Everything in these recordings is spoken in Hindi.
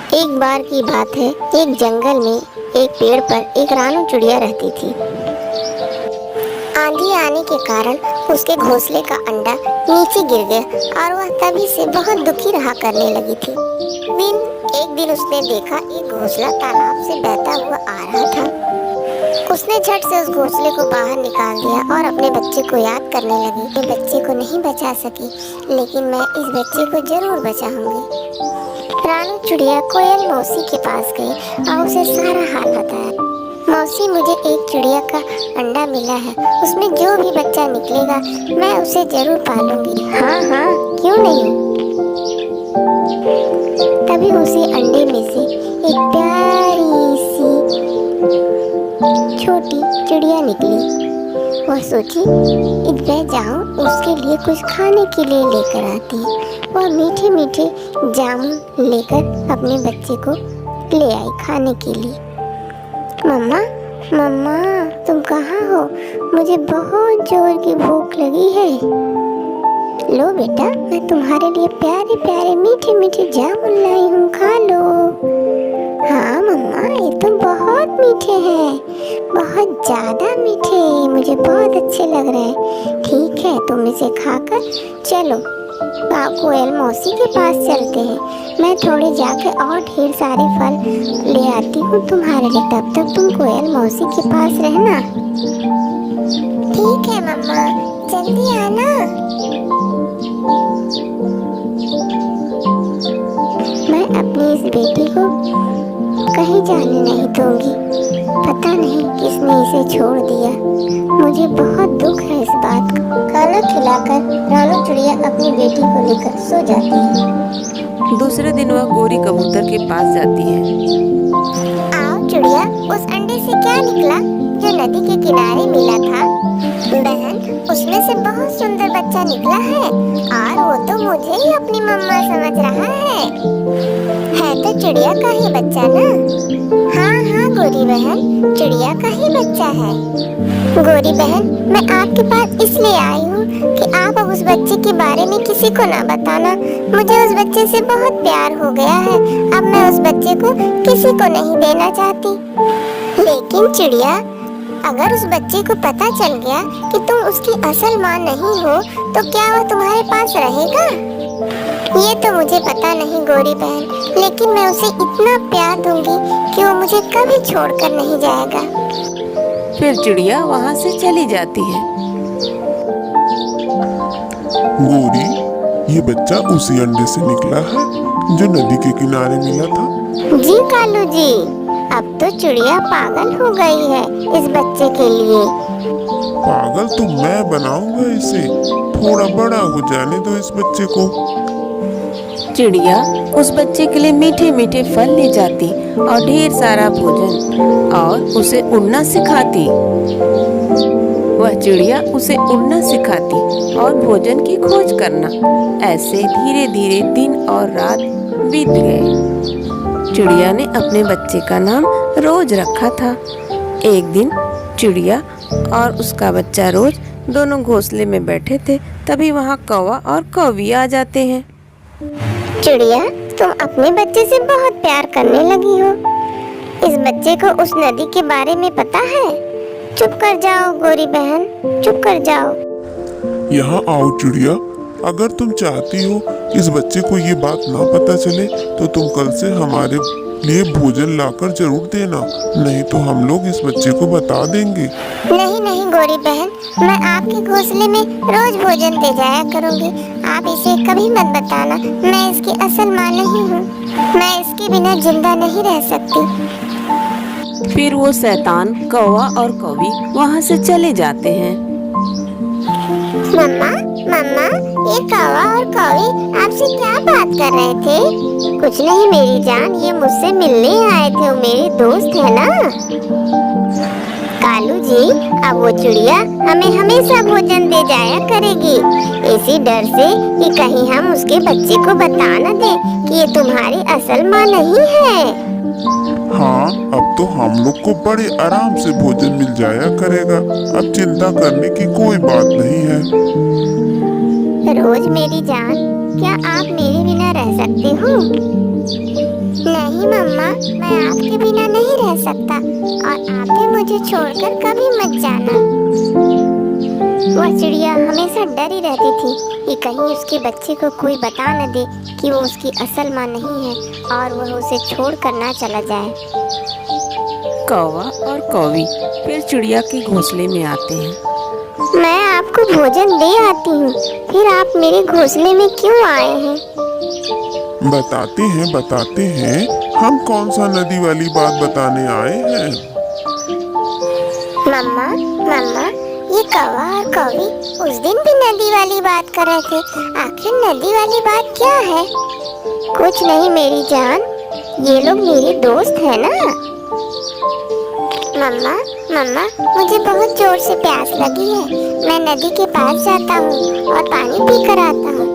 एक बार की बात है, एक जंगल में एक पेड़ पर एक रानू चिड़िया रहती थी। आंधी आने के कारण उसके घोंसले का अंडा नीचे गिर गया और वह तभी से बहुत दुखी रहा करने लगी थी। एक दिन उसने देखा एक घोंसला तालाब से बहता हुआ आ रहा था। उसने झट से उस घोंसले को बाहर निकाल दिया और अपने बच्चे को याद करने लगी। मैं बच्चे को नहीं बचा सकी, लेकिन मैं इस बच्चे को जरूर बचाऊंगी। रानू चिड़िया कोयल मौसी के पास गई और उसे सारा हाल बताया। मौसी, मुझे एक चिड़िया का अंडा मिला है, उसमें जो भी बच्चा निकलेगा मैं उसे जरूर पालूंगी। हाँ हाँ, क्यों नहीं। तभी उसी अंडे में से एक प्यारी सी छोटी चिड़िया निकली। वह सोची मैं जाऊं उसके लिए कुछ खाने के लिए लेकर आती। वह मीठे मीठे जामुन लेकर अपने बच्चे को ले आई खाने के लिए। मम्मा मम्मा, तुम कहाँ हो? मुझे बहुत जोर की भूख लगी है। लो बेटा, मैं तुम्हारे लिए प्यारे प्यारे मीठे मीठे जामुन लाई हूँ, खा लो। हाँ मम्मा, ये तो बहुत मीठे हैं, बहुत ज़्यादा मीठे, मुझे बहुत अच्छे लग रहे हैं। ठीक है, तुम इसे खाकर चलो कोयल मौसी के पास चलते हैं। मैं थोड़े जाकर और ढेर सारे फल ले आती हूँ तुम्हारे लिए, तब तक तुम कोयल मौसी के पास रहना। ठीक है मम्मा, जल्दी आना। मैं अपनी इस बेटी को कहीं जाने नहीं दूंगी। पता नहीं किसने इसे छोड़ दिया, मुझे बहुत दुख है इस बात का। खाना खिलाकर रानू चिड़िया अपनी बेटी को लेकर सो जाती है। दूसरे दिन वह गोरी कबूतर के पास जाती है। आओ चिड़िया, उस अंडे से क्या निकला जो नदी के किनारे मिला था? बहन, उसमें से बहुत सुंदर बच्चा निकला है और वो तो मुझे ही अपनी मम्मा समझ रहा है तो चिड़िया का ही बच्चा ना? हाँ हाँ गोरी बहन, चिड़िया का ही बच्चा है। गोरी बहन, मैं आपके पास इसलिए आई हूँ कि आप अब उस बच्चे के बारे में किसी को ना बताना। मुझे उस बच्चे से बहुत प्यार हो गया है, अब मैं उस बच्चे को किसी को नहीं देना चाहती। लेकिन चिड़िया, अगर उस बच्चे को पता चल गया कि तुम उसकी असल माँ नहीं हो, तो क्या वह तुम्हारे पास रहेगा? ये तो मुझे पता नहीं गोरी बहन, लेकिन मैं उसे इतना प्यार दूंगी कि वो मुझे कभी छोड़कर नहीं जाएगा। फिर चिड़िया वहाँ से चली जाती है। गोरी, ये बच्चा उसी अंडे से निकला है जो नदी के किनारे मिला था। जी कालू जी, अब तो चिड़िया पागल हो गई है इस बच्चे के लिए। पागल तो मैं बनाऊंगा इसे, थोड़ा बड़ा हो जाने दो इस बच्चे को। चिड़िया उस बच्चे के लिए मीठे मीठे फल ले जाती और ढेर सारा भोजन और उसे उड़ना सिखाती। वह चिड़िया उसे उड़ना सिखाती और भोजन की खोज करना। ऐसे धीरे धीरे दिन और रात बीत गए। चिड़िया ने अपने बच्चे का नाम रोज रखा था। एक दिन चिड़िया और उसका बच्चा रोज दोनों घोंसले में बैठे थे, तभी वहाँ कौवा और कौवी आ जाते हैं। चिड़िया, तुम अपने बच्चे से बहुत प्यार करने लगी हो। इस बच्चे को उस नदी के बारे में पता है? चुप कर जाओ गोरी बहन, चुप कर जाओ। यहाँ आओ चिड़िया, अगर तुम चाहती हो इस बच्चे को ये बात ना पता चले तो तुम कल से हमारे लिए भोजन लाकर जरूर देना, नहीं तो हम लोग इस बच्चे को बता देंगे। नहीं नहीं गोरी बहन, मैं आपके घोंसले में रोज भोजन दे जाया करूँगी। आप इसे कभी मत बताना, मैं इसकी असल माँ नहीं हूँ। मैं इसके बिना जिंदा नहीं रह सकती। फिर वो शैतान कौवा और कौवी वहाँ से चले जाते हैं। मम्मा मम्मा, ये कौवा और कौवी आपसे क्या बात कर रहे थे? कुछ नहीं मेरी जान, ये मुझसे मिलने आए थे, वो मेरे दोस्त है ना। कालू जी, अब वो चिड़िया हमें हमेशा भोजन दे जाया करेगी, इसी डर से कि कहीं हम उसके बच्चे को बता न दें कि ये तुम्हारी असल माँ नहीं है। हाँ, अब तो हम लोग को बड़े आराम से भोजन मिल जाया करेगा, अब चिंता करने की कोई बात नहीं है। रोज मेरी जान, क्या आप मेरे बिना रह सकते हो? नहीं सकता और आप भी मुझे छोड़कर कभी मत जाना। वह चिड़िया हमेशा डरी रहती थी कि कहीं उसके बच्चे को कोई बता न दे कि वो उसकी असल माँ नहीं है और वह उसे छोड़कर ना चला जाए। कौवा और कौवी फिर चिड़िया के घोंसले में आते हैं। मैं आपको भोजन दे आती हूँ, फिर आप मेरे घोंसले में क्यों आए हैं? बताते हैं हम कौन सा नदी वाली बात बताने आए हैं। मम्मा मम्मा, ये कौवा और कौवी उस दिन भी नदी वाली बात कर रहे थे। आखिर नदी वाली बात क्या है? कुछ नहीं मेरी जान, ये लोग मेरे दोस्त हैं ना। मम्मा मम्मा, मुझे बहुत जोर से प्यास लगी है। मैं नदी के पास जाता हूँ और पानी पी कर आता हूँ।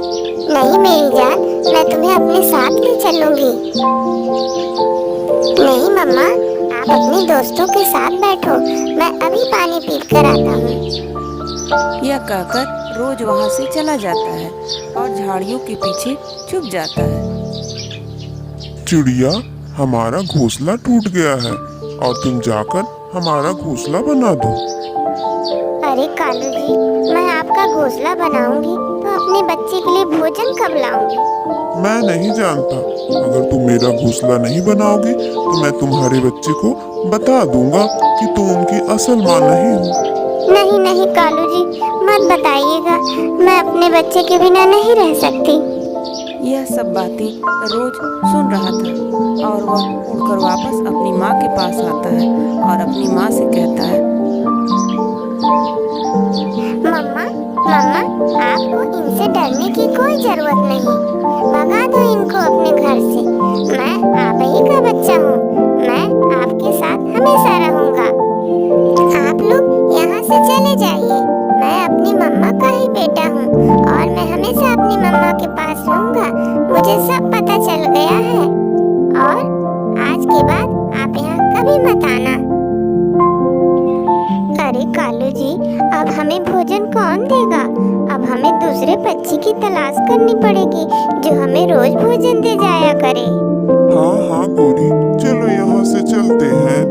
नहीं मेरी जान, मैं तुम्हें अपने साथ ले चलूंगी। नहीं मम्मा, आप अपने दोस्तों के साथ बैठो, मैं अभी पानी पी कर आता हूँ। यह कहकर रोज वहाँ से चला जाता है और झाड़ियों के पीछे छुप जाता है। चिड़िया, हमारा घोंसला टूट गया है और तुम जाकर हमारा घोंसला बना दो। अरे कालू जी, मैं आपका घोंसला बनाऊंगी तो अपने बच्चे के लिए भोजन कब लाऊंगी? मैं नहीं जानता, अगर तुम मेरा घोंसला नहीं बनाओगे तो मैं तुम्हारे बच्चे को बता दूंगा कि तुम उनकी असल माँ नहीं हो। नहीं नहीं कालू जी, मत बताइएगा, मैं अपने बच्चे के बिना नहीं रह सकती। यह सब बातें रोज सुन रहा था और वह उड़कर वापस अपनी माँ के पास आता है और अपनी माँ से कहता है, मम्मा मम्मा, आपको इनसे डरने की कोई जरूरत नहीं। भगा दो इनको अपने घर से। मैं आप ही का बच्चा हूँ, मैं आपके साथ हमेशा रहूँगा। आप लोग यहाँ से चले जाइए। मैं अपनी मम्मा का ही बेटा हूँ और मैं हमेशा अपनी मम्मा के पास रहूँगा। मुझे सब पता चल गया है और आज के बाद आप यहाँ कभी मत आना। अरे कालू जी, अब हमें भोजन कौन देगा? अब हमें दूसरे पक्षी की तलाश करनी पड़ेगी जो हमें रोज भोजन दे जाया करे। हाँ हाँ गोरी, चलो यहाँ से चलते हैं।